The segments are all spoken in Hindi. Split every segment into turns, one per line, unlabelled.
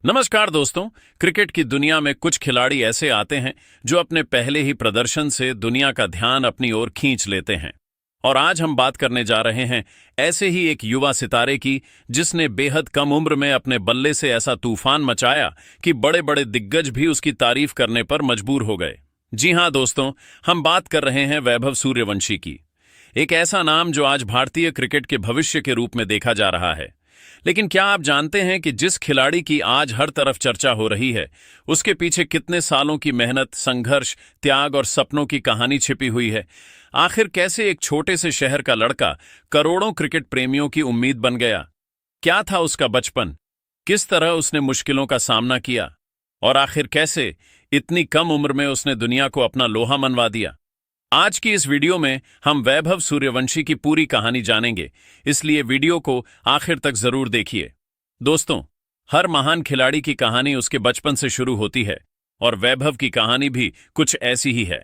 नमस्कार दोस्तों। क्रिकेट की दुनिया में कुछ खिलाड़ी ऐसे आते हैं जो अपने पहले ही प्रदर्शन से दुनिया का ध्यान अपनी ओर खींच लेते हैं। और आज हम बात करने जा रहे हैं ऐसे ही एक युवा सितारे की जिसने बेहद कम उम्र में अपने बल्ले से ऐसा तूफान मचाया कि बड़े बड़े दिग्गज भी उसकी तारीफ करने पर मजबूर हो गए। जी हां दोस्तों, हम बात कर रहे हैं वैभव सूर्यवंशी की। एक ऐसा नाम जो आज भारतीय क्रिकेट के भविष्य के रूप में देखा जा रहा है। लेकिन क्या आप जानते हैं कि जिस खिलाड़ी की आज हर तरफ चर्चा हो रही है, उसके पीछे कितने सालों की मेहनत, संघर्ष, त्याग और सपनों की कहानी छिपी हुई है? आखिर कैसे एक छोटे से शहर का लड़का करोड़ों क्रिकेट प्रेमियों की उम्मीद बन गया? क्या था उसका बचपन? किस तरह उसने मुश्किलों का सामना किया? और आखिर कैसे इतनी कम उम्र में उसने दुनिया को अपना लोहा मनवा दिया? आज की इस वीडियो में हम वैभव सूर्यवंशी की पूरी कहानी जानेंगे, इसलिए वीडियो को आखिर तक जरूर देखिए। दोस्तों, हर महान खिलाड़ी की कहानी उसके बचपन से शुरू होती है और वैभव की कहानी भी कुछ ऐसी ही है।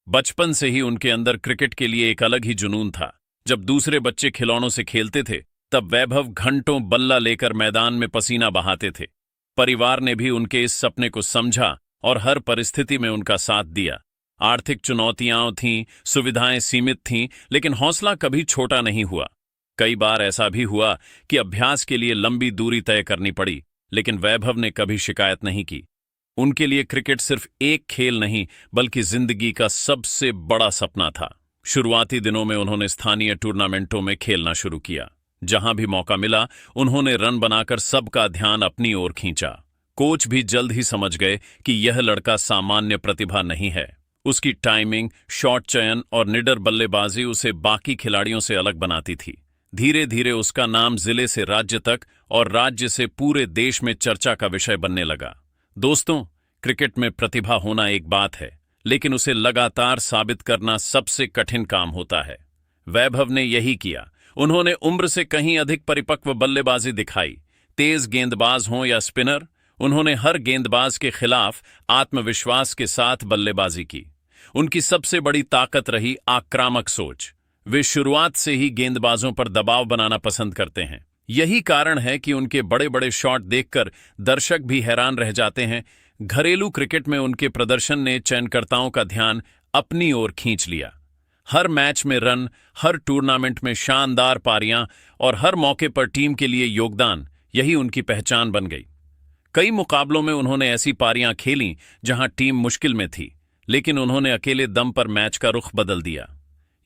बचपन से ही उनके अंदर क्रिकेट के लिए एक अलग ही जुनून था। जब दूसरे बच्चे खिलौनों से खेलते थे, तब वैभव घंटों बल्ला लेकर मैदान में पसीना बहाते थे। परिवार ने भी उनके इस सपने को समझा और हर परिस्थिति में उनका साथ दिया। आर्थिक चुनौतियां थीं, सुविधाएं सीमित थीं, लेकिन हौसला कभी छोटा नहीं हुआ। कई बार ऐसा भी हुआ कि अभ्यास के लिए लंबी दूरी तय करनी पड़ी, लेकिन वैभव ने कभी शिकायत नहीं की। उनके लिए क्रिकेट सिर्फ एक खेल नहीं, बल्कि जिंदगी का सबसे बड़ा सपना था। शुरुआती दिनों में उन्होंने स्थानीय टूर्नामेंटों में खेलना शुरू किया। जहां भी मौका मिला, उन्होंने रन बनाकर सबका ध्यान अपनी ओर खींचा। कोच भी जल्द ही समझ गए कि यह लड़का सामान्य प्रतिभा नहीं है। उसकी टाइमिंग, शॉट चयन और निडर बल्लेबाजी उसे बाकी खिलाड़ियों से अलग बनाती थी। धीरे धीरे उसका नाम जिले से राज्य तक और राज्य से पूरे देश में चर्चा का विषय बनने लगा। दोस्तों, क्रिकेट में प्रतिभा होना एक बात है, लेकिन उसे लगातार साबित करना सबसे कठिन काम होता है। वैभव ने यही किया। उन्होंने उम्र से कहीं अधिक परिपक्व बल्लेबाजी दिखाई। तेज गेंदबाज हों या स्पिनर, उन्होंने हर गेंदबाज के खिलाफ आत्मविश्वास के साथ बल्लेबाजी की। उनकी सबसे बड़ी ताकत रही आक्रामक सोच। वे शुरुआत से ही गेंदबाजों पर दबाव बनाना पसंद करते हैं। यही कारण है कि उनके बड़े बड़े शॉट देखकर दर्शक भी हैरान रह जाते हैं। घरेलू क्रिकेट में उनके प्रदर्शन ने चयनकर्ताओं का ध्यान अपनी ओर खींच लिया। हर मैच में रन, हर टूर्नामेंट में शानदार पारियां और हर मौके पर टीम के लिए योगदान, यही उनकी पहचान बन गई। कई मुकाबलों में उन्होंने ऐसी पारियां खेलीं जहां टीम मुश्किल में थी, लेकिन उन्होंने अकेले दम पर मैच का रुख बदल दिया।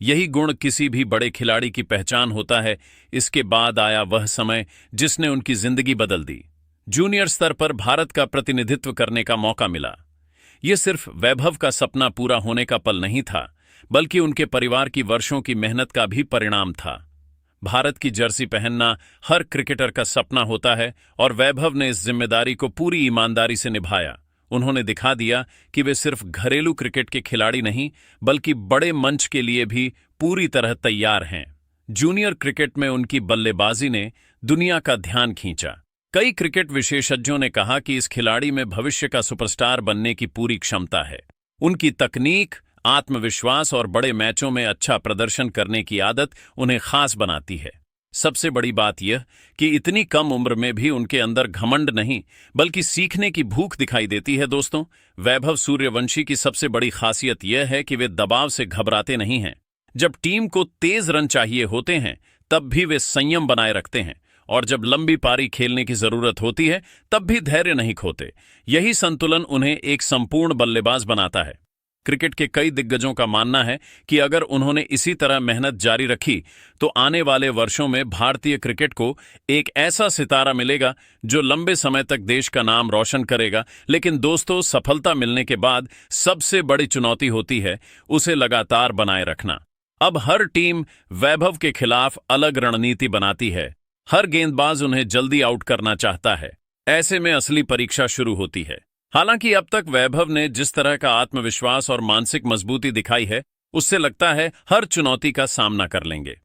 यही गुण किसी भी बड़े खिलाड़ी की पहचान होता है। इसके बाद आया वह समय जिसने उनकी जिंदगी बदल दी। जूनियर स्तर पर भारत का प्रतिनिधित्व करने का मौका मिला। यह सिर्फ वैभव का सपना पूरा होने का पल नहीं था, बल्कि उनके परिवार की वर्षों की मेहनत का भी परिणाम था। भारत की जर्सी पहनना हर क्रिकेटर का सपना होता है और वैभव ने इस जिम्मेदारी को पूरी ईमानदारी से निभाया। उन्होंने दिखा दिया कि वे सिर्फ घरेलू क्रिकेट के खिलाड़ी नहीं, बल्कि बड़े मंच के लिए भी पूरी तरह तैयार हैं। जूनियर क्रिकेट में उनकी बल्लेबाजी ने दुनिया का ध्यान खींचा। कई क्रिकेट विशेषज्ञों ने कहा कि इस खिलाड़ी में भविष्य का सुपरस्टार बनने की पूरी क्षमता है। उनकी तकनीक, आत्मविश्वास और बड़े मैचों में अच्छा प्रदर्शन करने की आदत उन्हें खास बनाती है। सबसे बड़ी बात यह कि इतनी कम उम्र में भी उनके अंदर घमंड नहीं, बल्कि सीखने की भूख दिखाई देती है। दोस्तों, वैभव सूर्यवंशी की सबसे बड़ी खासियत यह है कि वे दबाव से घबराते नहीं हैं। जब टीम को तेज रन चाहिए होते हैं, तब भी वे संयम बनाए रखते हैं, और जब लंबी पारी खेलने की जरूरत होती है, तब भी धैर्य नहीं खोते। यही संतुलन उन्हें एक संपूर्ण बल्लेबाज बनाता है। क्रिकेट के कई दिग्गजों का मानना है कि अगर उन्होंने इसी तरह मेहनत जारी रखी, तो आने वाले वर्षों में भारतीय क्रिकेट को एक ऐसा सितारा मिलेगा जो लंबे समय तक देश का नाम रोशन करेगा। लेकिन दोस्तों, सफलता मिलने के बाद सबसे बड़ी चुनौती होती है उसे लगातार बनाए रखना। अब हर टीम वैभव के खिलाफ अलग रणनीति बनाती है। हर गेंदबाज उन्हें जल्दी आउट करना चाहता है। ऐसे में असली परीक्षा शुरू होती है। हालांकि अब तक वैभव ने जिस तरह का आत्मविश्वास और मानसिक मजबूती दिखाई है, उससे लगता है हर चुनौती का सामना कर लेंगे।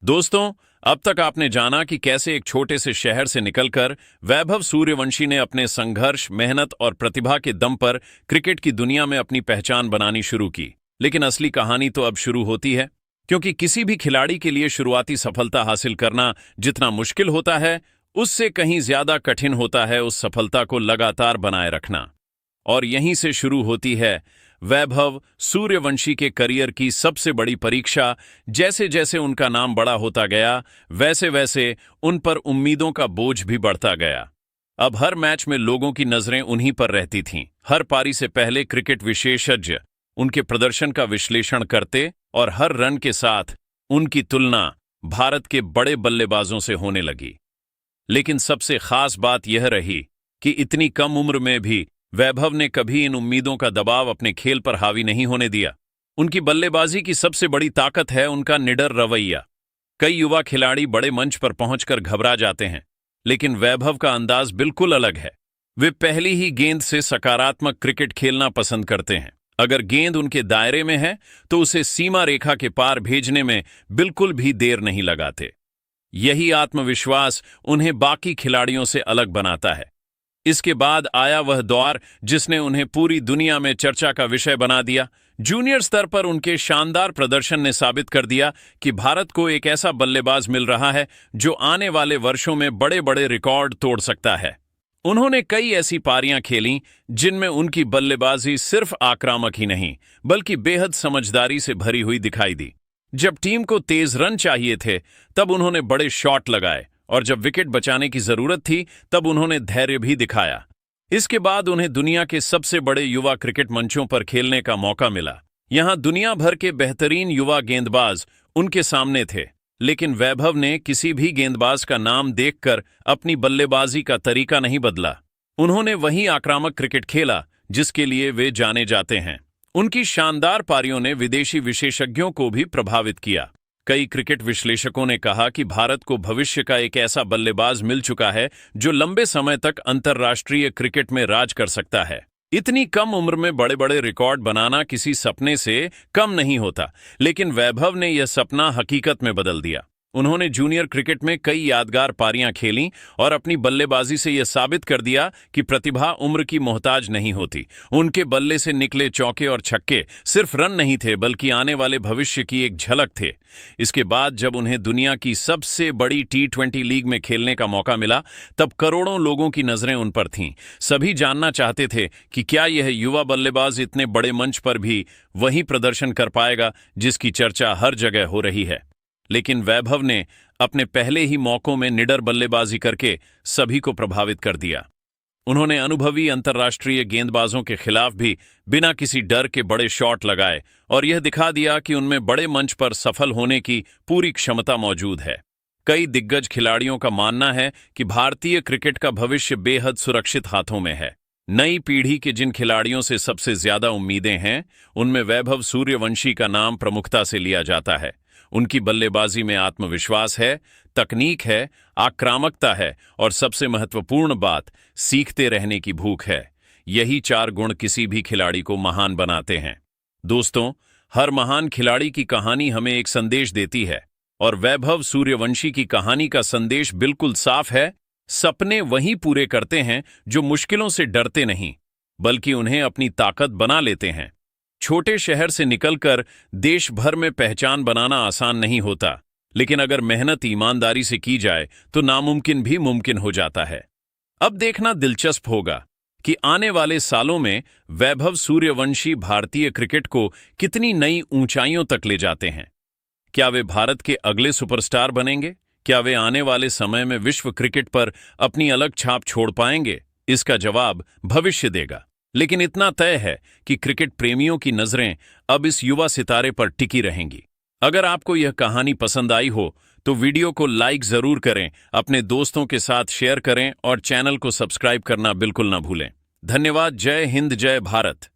दोस्तों, अब तक आपने जाना कि कैसे एक छोटे से शहर से निकलकर वैभव सूर्यवंशी ने अपने संघर्ष, मेहनत और प्रतिभा के दम पर क्रिकेट की दुनिया में अपनी पहचान बनानी शुरू की। लेकिन असली कहानी तो अब शुरू होती है, क्योंकि किसी भी खिलाड़ी के लिए शुरुआती सफलता हासिल करना जितना मुश्किल होता है, उससे कहीं ज्यादा कठिन होता है उस सफलता को लगातार बनाए रखना। और यहीं से शुरू होती है वैभव सूर्यवंशी के करियर की सबसे बड़ी परीक्षा। जैसे जैसे उनका नाम बड़ा होता गया, वैसे वैसे उन पर उम्मीदों का बोझ भी बढ़ता गया। अब हर मैच में लोगों की नजरें उन्हीं पर रहती थीं। हर पारी से पहले क्रिकेट विशेषज्ञ उनके प्रदर्शन का विश्लेषण करते और हर रन के साथ उनकी तुलना भारत के बड़े बल्लेबाजों से होने लगी। लेकिन सबसे खास बात यह रही कि इतनी कम उम्र में भी वैभव ने कभी इन उम्मीदों का दबाव अपने खेल पर हावी नहीं होने दिया। उनकी बल्लेबाजी की सबसे बड़ी ताकत है उनका निडर रवैया। कई युवा खिलाड़ी बड़े मंच पर पहुंचकर घबरा जाते हैं, लेकिन वैभव का अंदाज बिल्कुल अलग है। वे पहली ही गेंद से सकारात्मक क्रिकेट खेलना पसंद करते हैं। अगर गेंद उनके दायरे में है तो उसे सीमा रेखा के पार भेजने में बिल्कुल भी देर नहीं लगाते। यही आत्मविश्वास उन्हें बाकी खिलाड़ियों से अलग बनाता है। इसके बाद आया वह दौर जिसने उन्हें पूरी दुनिया में चर्चा का विषय बना दिया। जूनियर स्तर पर उनके शानदार प्रदर्शन ने साबित कर दिया कि भारत को एक ऐसा बल्लेबाज मिल रहा है जो आने वाले वर्षों में बड़े बड़े रिकॉर्ड तोड़ सकता है। उन्होंने कई ऐसी पारियां खेलीं जिनमें उनकी बल्लेबाजी सिर्फ आक्रामक ही नहीं बल्कि बेहद समझदारी से भरी हुई दिखाई दी। जब टीम को तेज रन चाहिए थे तब उन्होंने बड़े शॉट लगाए, और जब विकेट बचाने की जरूरत थी तब उन्होंने धैर्य भी दिखाया। इसके बाद उन्हें दुनिया के सबसे बड़े युवा क्रिकेट मंचों पर खेलने का मौका मिला। यहां दुनिया भर के बेहतरीन युवा गेंदबाज उनके सामने थे, लेकिन वैभव ने किसी भी गेंदबाज का नाम देखकर अपनी बल्लेबाजी का तरीका नहीं बदला। उन्होंने वही आक्रामक क्रिकेट खेला जिसके लिए वे जाने जाते हैं। उनकी शानदार पारियों ने विदेशी विशेषज्ञों को भी प्रभावित किया। कई क्रिकेट विश्लेषकों ने कहा कि भारत को भविष्य का एक ऐसा बल्लेबाज मिल चुका है जो लंबे समय तक अंतर्राष्ट्रीय क्रिकेट में राज कर सकता है। इतनी कम उम्र में बड़े बड़े रिकॉर्ड बनाना किसी सपने से कम नहीं होता, लेकिन वैभव ने यह सपना हकीकत में बदल दिया। उन्होंने जूनियर क्रिकेट में कई यादगार पारियां खेलीं और अपनी बल्लेबाजी से यह साबित कर दिया कि प्रतिभा उम्र की मोहताज नहीं होती। उनके बल्ले से निकले चौके और छक्के सिर्फ रन नहीं थे बल्कि आने वाले भविष्य की एक झलक थे। इसके बाद जब उन्हें दुनिया की सबसे बड़ी T20 लीग में खेलने का मौका मिला तब करोड़ों लोगों की नजरें उन पर थीं। सभी जानना चाहते थे कि क्या यह युवा बल्लेबाज इतने बड़े मंच पर भी वही प्रदर्शन कर पाएगा जिसकी चर्चा हर जगह हो रही है। लेकिन वैभव ने अपने पहले ही मौकों में निडर बल्लेबाजी करके सभी को प्रभावित कर दिया। उन्होंने अनुभवी अंतर्राष्ट्रीय गेंदबाजों के खिलाफ भी बिना किसी डर के बड़े शॉट लगाए और यह दिखा दिया कि उनमें बड़े मंच पर सफल होने की पूरी क्षमता मौजूद है। कई दिग्गज खिलाड़ियों का मानना है कि भारतीय क्रिकेट का भविष्य बेहद सुरक्षित हाथों में है। नई पीढ़ी के जिन खिलाड़ियों से सबसे ज्यादा उम्मीदें हैं उनमें वैभव सूर्यवंशी का नाम प्रमुखता से लिया जाता है। उनकी बल्लेबाजी में आत्मविश्वास है, तकनीक है, आक्रामकता है और सबसे महत्वपूर्ण बात सीखते रहने की भूख है। यही चार गुण किसी भी खिलाड़ी को महान बनाते हैं। दोस्तों, हर महान खिलाड़ी की कहानी हमें एक संदेश देती है और वैभव सूर्यवंशी की कहानी का संदेश बिल्कुल साफ है। सपने वही पूरे करते हैं जो मुश्किलों से डरते नहीं बल्कि उन्हें अपनी ताकत बना लेते हैं। छोटे शहर से निकलकर देश भर में पहचान बनाना आसान नहीं होता, लेकिन अगर मेहनत ईमानदारी से की जाए तो नामुमकिन भी मुमकिन हो जाता है। अब देखना दिलचस्प होगा कि आने वाले सालों में वैभव सूर्यवंशी भारतीय क्रिकेट को कितनी नई ऊंचाइयों तक ले जाते हैं। क्या वे भारत के अगले सुपरस्टार बनेंगे? क्या वे आने वाले समय में विश्व क्रिकेट पर अपनी अलग छाप छोड़ पाएंगे? इसका जवाब भविष्य देगा। लेकिन इतना तय है कि क्रिकेट प्रेमियों की नजरें अब इस युवा सितारे पर टिकी रहेंगी। अगर आपको यह कहानी पसंद आई हो तो वीडियो को लाइक जरूर करें, अपने दोस्तों के साथ शेयर करें और चैनल को सब्सक्राइब करना बिल्कुल ना भूलें। धन्यवाद। जय हिंद, जय भारत।